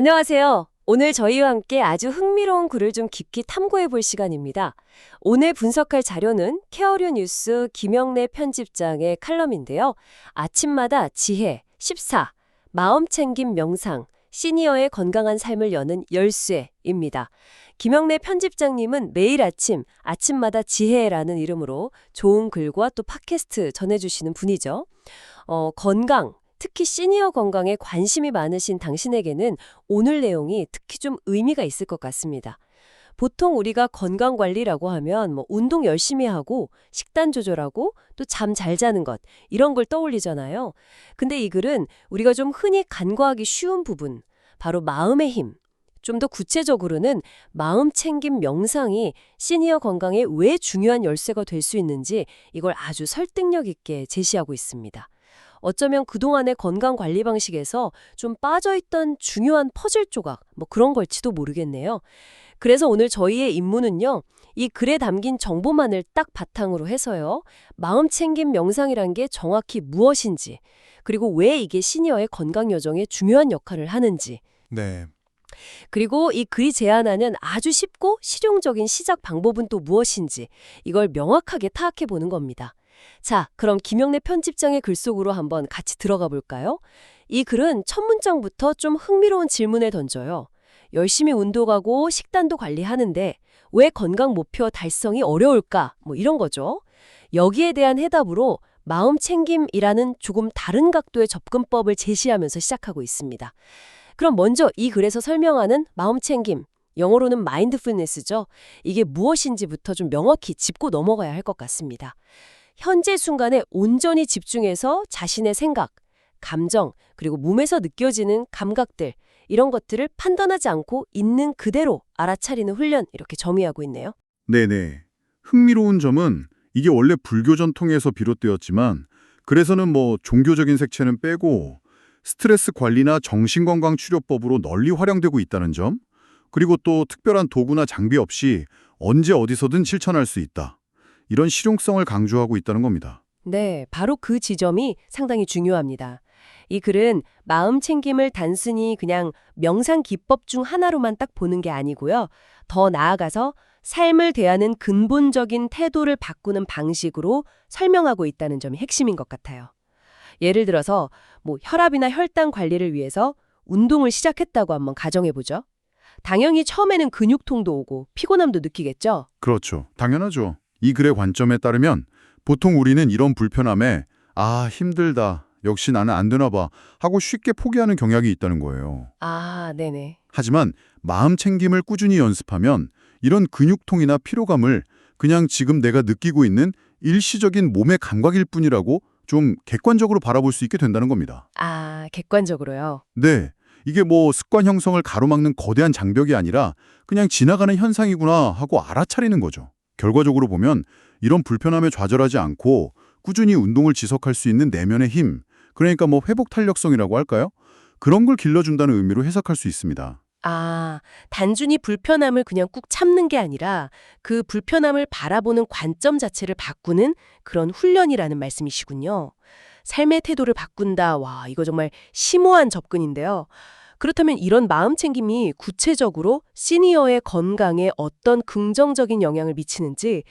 안녕하세요. 오늘 저희와 함께 아주 흥미로운 글을 좀 깊이 탐구해 볼 시간입니다. 오늘 분석할 자료는 케어류 뉴스 김영래 편집장의 칼럼인데요. 아침마다 지혜, 14, 마음챙김 명상, 시니어의 건강한 삶을 여는 열쇠입니다. 김영래 편집장님은 매일 아침마다 지혜라는 이름으로 좋은 글과 또 팟캐스트 전해주시는 분이죠. 건강, 특히 시니어 건강에 관심이 많으신 당신에게는 오늘 내용이 특히 좀 의미가 있을 것 같습니다. 보통 우리가 건강관리라고 하면 운동 열심히 하고 식단 조절하고 또 잠 잘 자는 것 이런 걸 떠올리잖아요. 근데 이 글은 우리가 좀 흔히 간과하기 쉬운 부분, 바로 마음의 힘. 좀 더 구체적으로는 마음 챙김 명상이 시니어 건강에 왜 중요한 열쇠가 될 수 있는지 이걸 아주 설득력 있게 제시하고 있습니다. 어쩌면 그동안의 건강 관리 방식에서 좀 빠져있던 중요한 퍼즐 조각, 그런 걸지도 모르겠네요. 그래서 오늘 저희의 임무는요, 이 글에 담긴 정보만을 딱 바탕으로 해서요, 마음챙김 명상이란 게 정확히 무엇인지, 그리고 왜 이게 시니어의 건강 여정에 중요한 역할을 하는지, 네. 그리고 이 글이 제안하는 아주 쉽고 실용적인 시작 방법은 또 무엇인지, 이걸 명확하게 파악해 보는 겁니다. 자, 그럼 김영래 편집장의 글 속으로 한번 같이 들어가 볼까요? 이 글은 첫 문장부터 좀 흥미로운 질문을 던져요. 열심히 운동하고 식단도 관리하는데 왜 건강 목표 달성이 어려울까? 이런 거죠. 여기에 대한 해답으로 마음 챙김이라는 조금 다른 각도의 접근법을 제시하면서 시작하고 있습니다. 그럼 먼저 이 글에서 설명하는 마음 챙김, 영어로는 마인드풀니스죠. 이게 무엇인지부터 좀 명확히 짚고 넘어가야 할 것 같습니다. 현재 순간에 온전히 집중해서 자신의 생각, 감정, 그리고 몸에서 느껴지는 감각들, 이런 것들을 판단하지 않고 있는 그대로 알아차리는 훈련, 이렇게 점의하고 있네요. 네네. 흥미로운 점은 이게 원래 불교 전통에서 비롯되었지만 그래서는 종교적인 색채는 빼고 스트레스 관리나 정신건강 치료법으로 널리 활용되고 있다는 점, 그리고 또 특별한 도구나 장비 없이 언제 어디서든 실천할 수 있다. 이런 실용성을 강조하고 있다는 겁니다. 네, 바로 그 지점이 상당히 중요합니다. 이 글은 마음 챙김을 단순히 그냥 명상 기법 중 하나로만 딱 보는 게 아니고요. 더 나아가서 삶을 대하는 근본적인 태도를 바꾸는 방식으로 설명하고 있다는 점이 핵심인 것 같아요. 예를 들어서 혈압이나 혈당 관리를 위해서 운동을 시작했다고 한번 가정해보죠. 당연히 처음에는 근육통도 오고 피곤함도 느끼겠죠? 그렇죠. 당연하죠. 이 글의 관점에 따르면 보통 우리는 이런 불편함에 힘들다. 역시 나는 안 되나 봐. 하고 쉽게 포기하는 경향이 있다는 거예요. 아, 네네. 하지만 마음 챙김을 꾸준히 연습하면 이런 근육통이나 피로감을 그냥 지금 내가 느끼고 있는 일시적인 몸의 감각일 뿐이라고 좀 객관적으로 바라볼 수 있게 된다는 겁니다. 아, 객관적으로요. 네, 이게 습관 형성을 가로막는 거대한 장벽이 아니라 그냥 지나가는 현상이구나 하고 알아차리는 거죠. 결과적으로 보면 이런 불편함에 좌절하지 않고 꾸준히 운동을 지속할 수 있는 내면의 힘, 그러니까 회복 탄력성이라고 할까요? 그런 걸 길러준다는 의미로 해석할 수 있습니다. 아, 단순히 불편함을 그냥 꾹 참는 게 아니라 그 불편함을 바라보는 관점 자체를 바꾸는 그런 훈련이라는 말씀이시군요. 삶의 태도를 바꾼다. 와, 이거 정말 심오한 접근인데요. 그렇다면 이런 마음 챙김이 구체적으로 시니어의 건강에 어떤 긍정적인 영향을 미치는지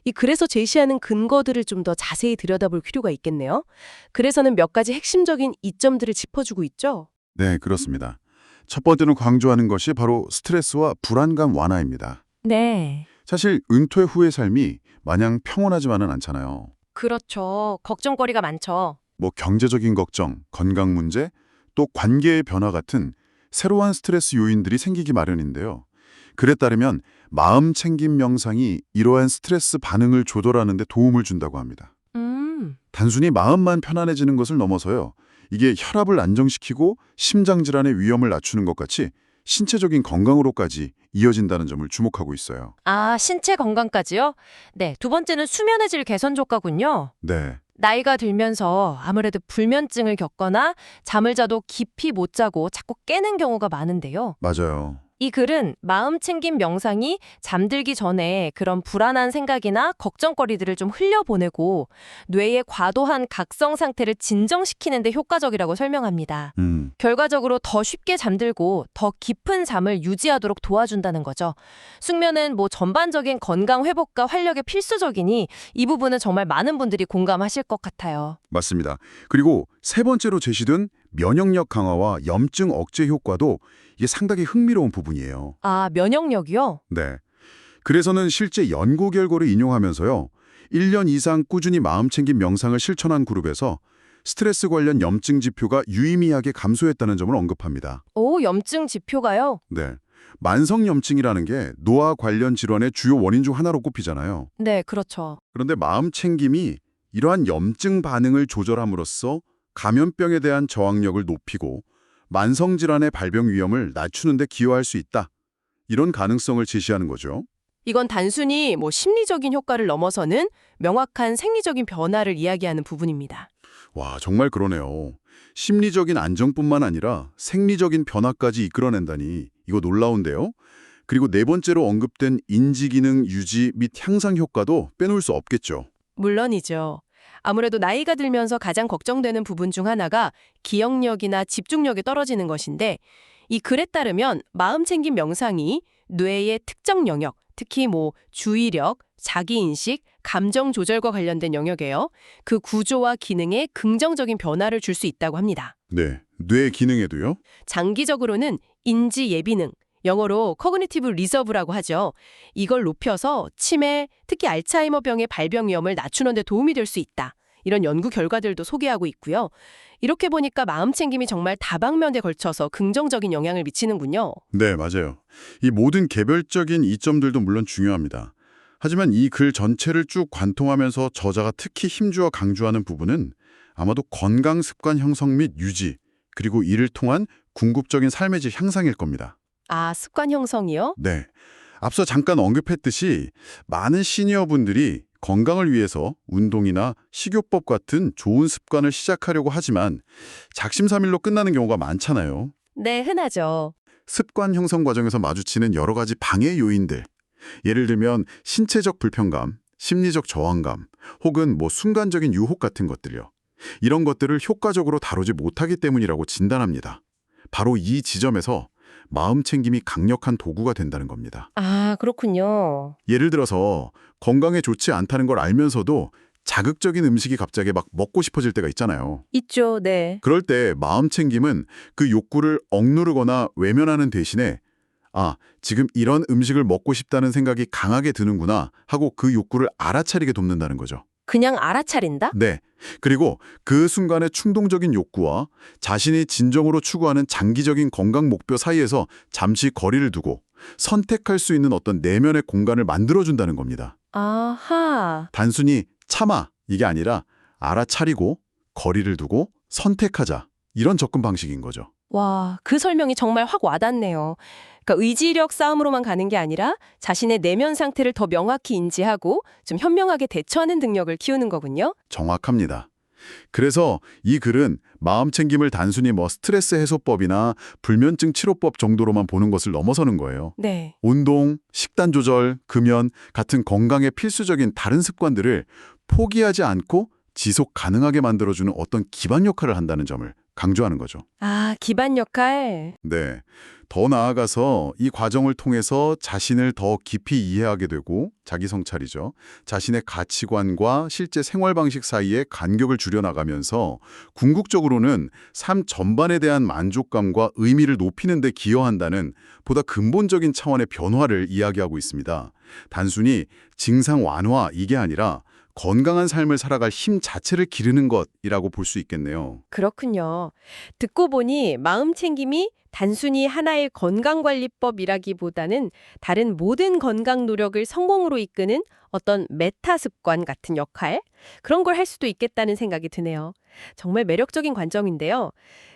이 글에서 제시하는 근거들을 좀 더 자세히 들여다볼 필요가 있겠네요. 그래서는 몇 가지 핵심적인 이점들을 짚어주고 있죠. 네, 그렇습니다. 첫 번째로 강조하는 것이 바로 스트레스와 불안감 완화입니다. 네. 사실 은퇴 후의 삶이 마냥 평온하지만은 않잖아요. 그렇죠. 걱정거리가 많죠. 경제적인 걱정, 건강 문제, 또 관계의 변화 같은 새로운 스트레스 요인들이 생기기 마련인데요. 글에 따르면 마음 챙김 명상이 이러한 스트레스 반응을 조절하는 데 도움을 준다고 합니다. 단순히 마음만 편안해지는 것을 넘어서요. 이게 혈압을 안정시키고 심장 질환의 위험을 낮추는 것 같이 신체적인 건강으로까지 이어진다는 점을 주목하고 있어요. 아, 신체 건강까지요? 네, 두 번째는 수면의 질 개선 효과군요. 네, 나이가 들면서 아무래도 불면증을 겪거나 잠을 자도 깊이 못 자고 자꾸 깨는 경우가 많은데요. 맞아요. 이 글은 마음 챙김 명상이 잠들기 전에 그런 불안한 생각이나 걱정거리들을 좀 흘려보내고 뇌의 과도한 각성 상태를 진정시키는 데 효과적이라고 설명합니다. 결과적으로 더 쉽게 잠들고 더 깊은 잠을 유지하도록 도와준다는 거죠. 숙면은 뭐 전반적인 건강 회복과 활력에 필수적이니 이 부분은 정말 많은 분들이 공감하실 것 같아요. 맞습니다. 그리고 세 번째로 제시된 면역력 강화와 염증 억제 효과도 이게 상당히 흥미로운 부분이에요. 아, 면역력이요? 네. 그래서는 실제 연구 결과를 인용하면서요. 1년 이상 꾸준히 마음챙김 명상을 실천한 그룹에서 스트레스 관련 염증 지표가 유의미하게 감소했다는 점을 언급합니다. 오, 염증 지표가요? 네. 만성염증이라는 게 노화 관련 질환의 주요 원인 중 하나로 꼽히잖아요. 네, 그렇죠. 그런데 마음챙김이 이러한 염증 반응을 조절함으로써 감염병에 대한 저항력을 높이고 만성질환의 발병 위험을 낮추는 데 기여할 수 있다. 이런 가능성을 제시하는 거죠. 이건 단순히 심리적인 효과를 넘어서는 명확한 생리적인 변화를 이야기하는 부분입니다. 와, 정말 그러네요. 심리적인 안정뿐만 아니라 생리적인 변화까지 이끌어낸다니 이거 놀라운데요. 그리고 네 번째로 언급된 인지기능 유지 및 향상 효과도 빼놓을 수 없겠죠. 물론이죠. 아무래도 나이가 들면서 가장 걱정되는 부분 중 하나가 기억력이나 집중력이 떨어지는 것인데 이 글에 따르면 마음챙김 명상이 뇌의 특정 영역, 특히 주의력, 자기인식, 감정 조절과 관련된 영역에요. 그 구조와 기능에 긍정적인 변화를 줄 수 있다고 합니다. 네, 뇌 기능에도요? 장기적으로는 인지 예비능, 영어로 커그니티브 리저브라고 하죠. 이걸 높여서 치매, 특히 알츠하이머병의 발병 위험을 낮추는 데 도움이 될 수 있다. 이런 연구 결과들도 소개하고 있고요. 이렇게 보니까 마음챙김이 정말 다방면에 걸쳐서 긍정적인 영향을 미치는군요. 네, 맞아요. 이 모든 개별적인 이점들도 물론 중요합니다. 하지만 이 글 전체를 쭉 관통하면서 저자가 특히 힘주어 강조하는 부분은 아마도 건강 습관 형성 및 유지, 그리고 이를 통한 궁극적인 삶의 질 향상일 겁니다. 아, 습관 형성이요? 네. 앞서 잠깐 언급했듯이 많은 시니어분들이 건강을 위해서 운동이나 식이요법 같은 좋은 습관을 시작하려고 하지만 작심삼일로 끝나는 경우가 많잖아요. 네, 흔하죠. 습관 형성 과정에서 마주치는 여러 가지 방해 요인들. 예를 들면 신체적 불편감, 심리적 저항감, 혹은 순간적인 유혹 같은 것들요. 이런 것들을 효과적으로 다루지 못하기 때문이라고 진단합니다. 바로 이 지점에서 마음챙김이 강력한 도구가 된다는 겁니다. 아, 그렇군요. 예를 들어서 건강에 좋지 않다는 걸 알면서도 자극적인 음식이 갑자기 막 먹고 싶어질 때가 있잖아요. 있죠, 네. 그럴 때 마음챙김은 그 욕구를 억누르거나 외면하는 대신에 아, 지금 이런 음식을 먹고 싶다는 생각이 강하게 드는구나 하고 그 욕구를 알아차리게 돕는다는 거죠. 그냥 알아차린다? 네. 그리고 그 순간의 충동적인 욕구와 자신이 진정으로 추구하는 장기적인 건강 목표 사이에서 잠시 거리를 두고 선택할 수 있는 어떤 내면의 공간을 만들어준다는 겁니다. 아하. 단순히 참아 이게 아니라 알아차리고 거리를 두고 선택하자 이런 접근 방식인 거죠. 와, 그 설명이 정말 확 와닿네요. 그러니까 의지력 싸움으로만 가는 게 아니라 자신의 내면 상태를 더 명확히 인지하고 좀 현명하게 대처하는 능력을 키우는 거군요. 정확합니다. 그래서 이 글은 마음챙김을 단순히 스트레스 해소법이나 불면증 치료법 정도로만 보는 것을 넘어서는 거예요. 네. 운동, 식단 조절, 금연 같은 건강에 필수적인 다른 습관들을 포기하지 않고 지속 가능하게 만들어주는 어떤 기반 역할을 한다는 점을 강조하는 거죠. 아, 기반 역할. 네. 더 나아가서 이 과정을 통해서 자신을 더 깊이 이해하게 되고 자기 성찰이죠. 자신의 가치관과 실제 생활 방식 사이에 간격을 줄여나가면서 궁극적으로는 삶 전반에 대한 만족감과 의미를 높이는 데 기여한다는 보다 근본적인 차원의 변화를 이야기하고 있습니다. 단순히 증상 완화 이게 아니라 건강한 삶을 살아갈 힘 자체를 기르는 것이라고 볼 수 있겠네요. 그렇군요. 듣고 보니 마음챙김이 단순히 하나의 건강관리법이라기보다는 다른 모든 건강 노력을 성공으로 이끄는 어떤 메타 습관 같은 역할? 그런 걸 할 수도 있겠다는 생각이 드네요. 정말 매력적인 관점인데요.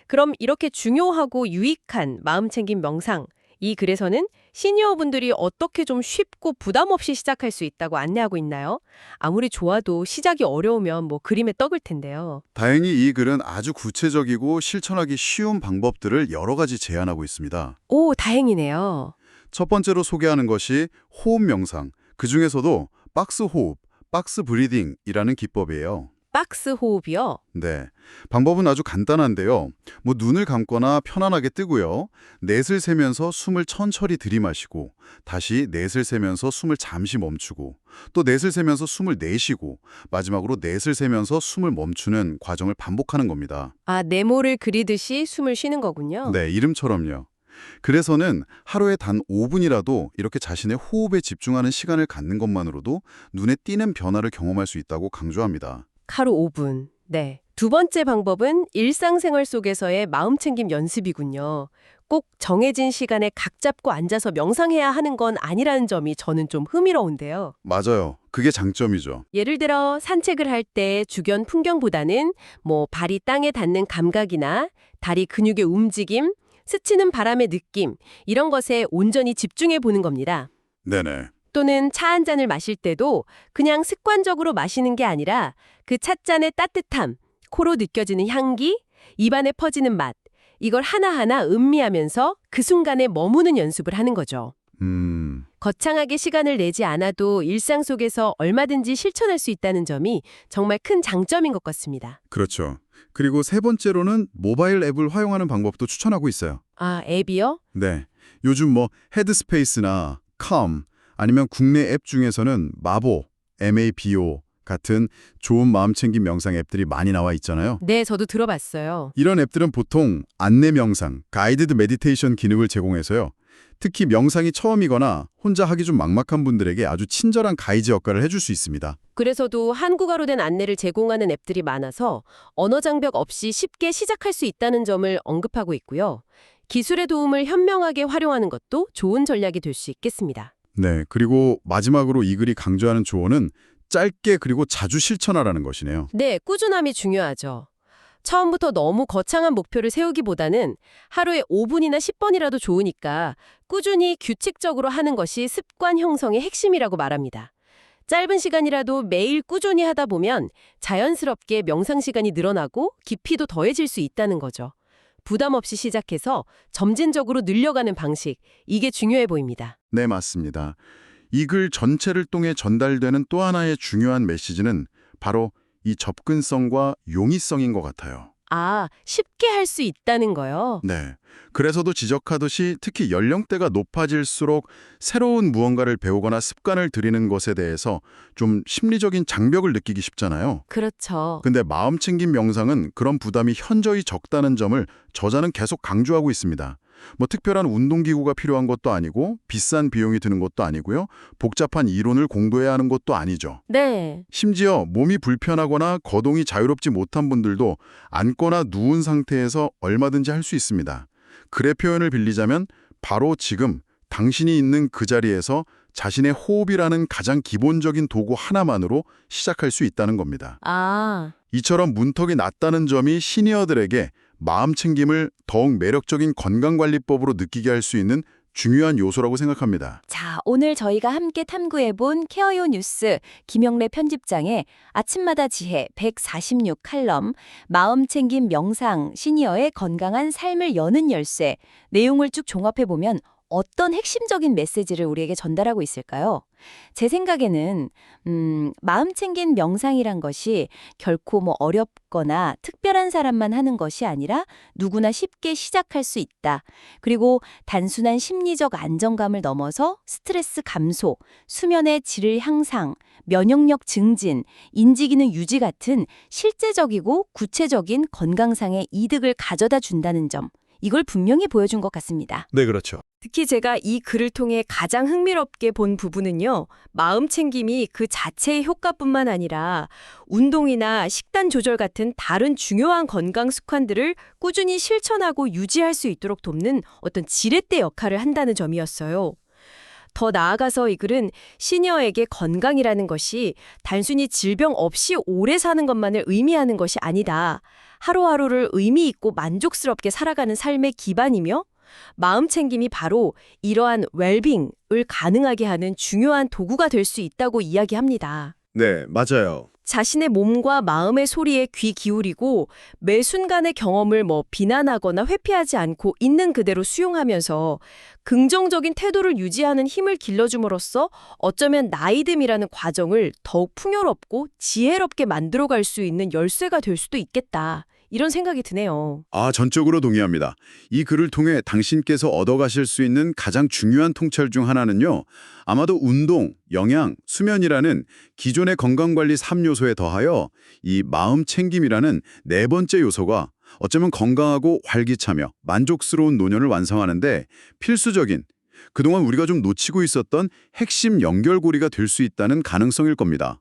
그럼 이렇게 중요하고 유익한 마음챙김 명상, 이 글에서는 시니어분들이 어떻게 좀 쉽고 부담 없이 시작할 수 있다고 안내하고 있나요? 아무리 좋아도 시작이 어려우면 그림에 떡을 텐데요. 다행히 이 글은 아주 구체적이고 실천하기 쉬운 방법들을 여러 가지 제안하고 있습니다. 오, 다행이네요. 첫 번째로 소개하는 것이 호흡 명상, 그중에서도 박스 호흡, 박스 브리딩이라는 기법이에요. 박스 호흡이요? 네, 방법은 아주 간단한데요. 눈을 감거나 편안하게 뜨고요. 넷을 세면서 숨을 천천히 들이마시고 다시 넷을 세면서 숨을 잠시 멈추고 또 넷을 세면서 숨을 내쉬고 마지막으로 넷을 세면서 숨을 멈추는 과정을 반복하는 겁니다. 아, 네모를 그리듯이 숨을 쉬는 거군요. 네, 이름처럼요. 그래서는 하루에 단 5분이라도 이렇게 자신의 호흡에 집중하는 시간을 갖는 것만으로도 눈에 띄는 변화를 경험할 수 있다고 강조합니다. 하루 5분. 네. 두 번째 방법은 일상생활 속에서의 마음챙김 연습이군요. 꼭 정해진 시간에 각 잡고 앉아서 명상해야 하는 건 아니라는 점이 저는 좀 흥미로운데요. 맞아요. 그게 장점이죠. 예를 들어 산책을 할 때 주변 풍경보다는 발이 땅에 닿는 감각이나 다리 근육의 움직임, 스치는 바람의 느낌, 이런 것에 온전히 집중해 보는 겁니다. 네네. 또는 차 한 잔을 마실 때도 그냥 습관적으로 마시는 게 아니라 그 찻잔의 따뜻함, 코로 느껴지는 향기, 입안에 퍼지는 맛, 이걸 하나하나 음미하면서 그 순간에 머무는 연습을 하는 거죠. 거창하게 시간을 내지 않아도 일상 속에서 얼마든지 실천할 수 있다는 점이 정말 큰 장점인 것 같습니다. 그렇죠. 그리고 세 번째로는 모바일 앱을 활용하는 방법도 추천하고 있어요. 아, 앱이요? 네. 요즘 헤드스페이스나 캄 아니면 국내 앱 중에서는 마보, MABO 같은 좋은 마음챙김 명상 앱들이 많이 나와 있잖아요. 네, 저도 들어봤어요. 이런 앱들은 보통 안내 명상, 가이드드 메디테이션 기능을 제공해서요. 특히 명상이 처음이거나 혼자 하기 좀 막막한 분들에게 아주 친절한 가이드 역할을 해줄 수 있습니다. 그래서도 한국어로 된 안내를 제공하는 앱들이 많아서 언어 장벽 없이 쉽게 시작할 수 있다는 점을 언급하고 있고요. 기술의 도움을 현명하게 활용하는 것도 좋은 전략이 될 수 있겠습니다. 네, 그리고 마지막으로 이 글이 강조하는 조언은 짧게 그리고 자주 실천하라는 것이네요. 네, 꾸준함이 중요하죠. 처음부터 너무 거창한 목표를 세우기보다는 하루에 5분이나 10번이라도 좋으니까 꾸준히 규칙적으로 하는 것이 습관 형성의 핵심이라고 말합니다. 짧은 시간이라도 매일 꾸준히 하다 보면 자연스럽게 명상 시간이 늘어나고 깊이도 더해질 수 있다는 거죠. 부담 없이 시작해서 점진적으로 늘려가는 방식, 이게 중요해 보입니다. 네, 맞습니다. 이 글 전체를 통해 전달되는 또 하나의 중요한 메시지는 바로 이 접근성과 용이성인 것 같아요. 아, 쉽게 할 수 있다는 거요? 네. 그래서도 지적하듯이 특히 연령대가 높아질수록 새로운 무언가를 배우거나 습관을 들이는 것에 대해서 좀 심리적인 장벽을 느끼기 쉽잖아요. 그렇죠. 근데 마음챙김 명상은 그런 부담이 현저히 적다는 점을 저자는 계속 강조하고 있습니다. 특별한 운동기구가 필요한 것도 아니고 비싼 비용이 드는 것도 아니고요. 복잡한 이론을 공부해야 하는 것도 아니죠. 네. 심지어 몸이 불편하거나 거동이 자유롭지 못한 분들도 앉거나 누운 상태에서 얼마든지 할 수 있습니다. 글의 표현을 빌리자면 바로 지금 당신이 있는 그 자리에서 자신의 호흡이라는 가장 기본적인 도구 하나만으로 시작할 수 있다는 겁니다. 아, 이처럼 문턱이 낮다는 점이 시니어들에게 마음챙김을 더욱 매력적인 건강관리법으로 느끼게 할 수 있는 중요한 요소라고 생각합니다. 자, 오늘 저희가 함께 탐구해본 케어요 뉴스 김영래 편집장의 아침마다 지혜 146 칼럼 마음챙김 명상 시니어의 건강한 삶을 여는 열쇠 내용을 쭉 종합해보면 어떤 핵심적인 메시지를 우리에게 전달하고 있을까요? 제 생각에는 마음챙긴 명상이란 것이 결코 어렵거나 특별한 사람만 하는 것이 아니라 누구나 쉽게 시작할 수 있다. 그리고 단순한 심리적 안정감을 넘어서 스트레스 감소, 수면의 질을 향상, 면역력 증진, 인지기능 유지 같은 실제적이고 구체적인 건강상의 이득을 가져다 준다는 점. 이걸 분명히 보여준 것 같습니다. 네, 그렇죠. 특히 제가 이 글을 통해 가장 흥미롭게 본 부분은요. 마음챙김이 그 자체의 효과뿐만 아니라 운동이나 식단 조절 같은 다른 중요한 건강 습관들을 꾸준히 실천하고 유지할 수 있도록 돕는 어떤 지렛대 역할을 한다는 점이었어요. 더 나아가서 이 글은 시니어에게 건강이라는 것이 단순히 질병 없이 오래 사는 것만을 의미하는 것이 아니다. 하루하루를 의미 있고 만족스럽게 살아가는 삶의 기반이며 마음 챙김이 바로 이러한 웰빙을 가능하게 하는 중요한 도구가 될 수 있다고 이야기합니다. 네, 맞아요. 자신의 몸과 마음의 소리에 귀 기울이고 매 순간의 경험을 비난하거나 회피하지 않고 있는 그대로 수용하면서 긍정적인 태도를 유지하는 힘을 길러줌으로써 어쩌면 나이듦이라는 과정을 더욱 풍요롭고 지혜롭게 만들어갈 수 있는 열쇠가 될 수도 있겠다. 이런 생각이 드네요. 전적으로 동의합니다. 이 글을 통해 당신께서 얻어가실 수 있는 가장 중요한 통찰 중 하나는요. 아마도 운동, 영양, 수면이라는 기존의 건강관리 3요소에 더하여 이 마음 챙김이라는 네 번째 요소가 어쩌면 건강하고 활기차며 만족스러운 노년을 완성하는데 필수적인, 그동안 우리가 좀 놓치고 있었던 핵심 연결고리가 될 수 있다는 가능성일 겁니다.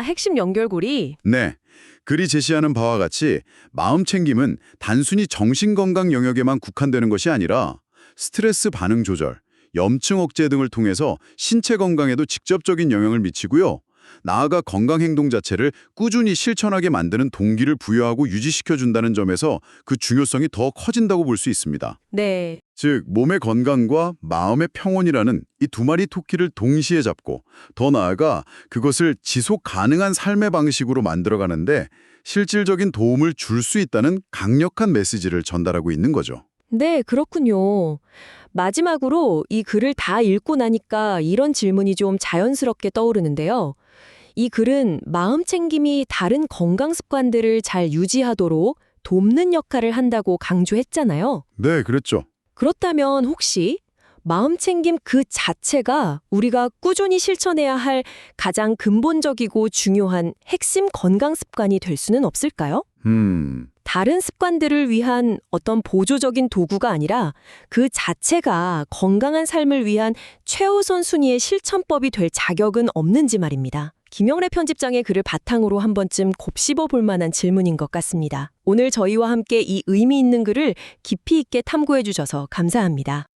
핵심 연결고리? 네. 글이 제시하는 바와 같이 마음 챙김은 단순히 정신건강 영역에만 국한되는 것이 아니라 스트레스 반응 조절, 염증 억제 등을 통해서 신체 건강에도 직접적인 영향을 미치고요. 나아가 건강 행동 자체를 꾸준히 실천하게 만드는 동기를 부여하고 유지시켜준다는 점에서 그 중요성이 더 커진다고 볼 수 있습니다. 네. 즉, 몸의 건강과 마음의 평온이라는 이 두 마리 토끼를 동시에 잡고 더 나아가 그것을 지속 가능한 삶의 방식으로 만들어가는데 실질적인 도움을 줄 수 있다는 강력한 메시지를 전달하고 있는 거죠. 네, 그렇군요. 마지막으로 이 글을 다 읽고 나니까 이런 질문이 좀 자연스럽게 떠오르는데요. 이 글은 마음 챙김이 다른 건강 습관들을 잘 유지하도록 돕는 역할을 한다고 강조했잖아요. 네, 그랬죠. 그렇다면 혹시 마음 챙김 그 자체가 우리가 꾸준히 실천해야 할 가장 근본적이고 중요한 핵심 건강 습관이 될 수는 없을까요? 다른 습관들을 위한 어떤 보조적인 도구가 아니라 그 자체가 건강한 삶을 위한 최우선 순위의 실천법이 될 자격은 없는지 말입니다. 김영래 편집장의 글을 바탕으로 한 번쯤 곱씹어 볼 만한 질문인 것 같습니다. 오늘 저희와 함께 이 의미 있는 글을 깊이 있게 탐구해 주셔서 감사합니다.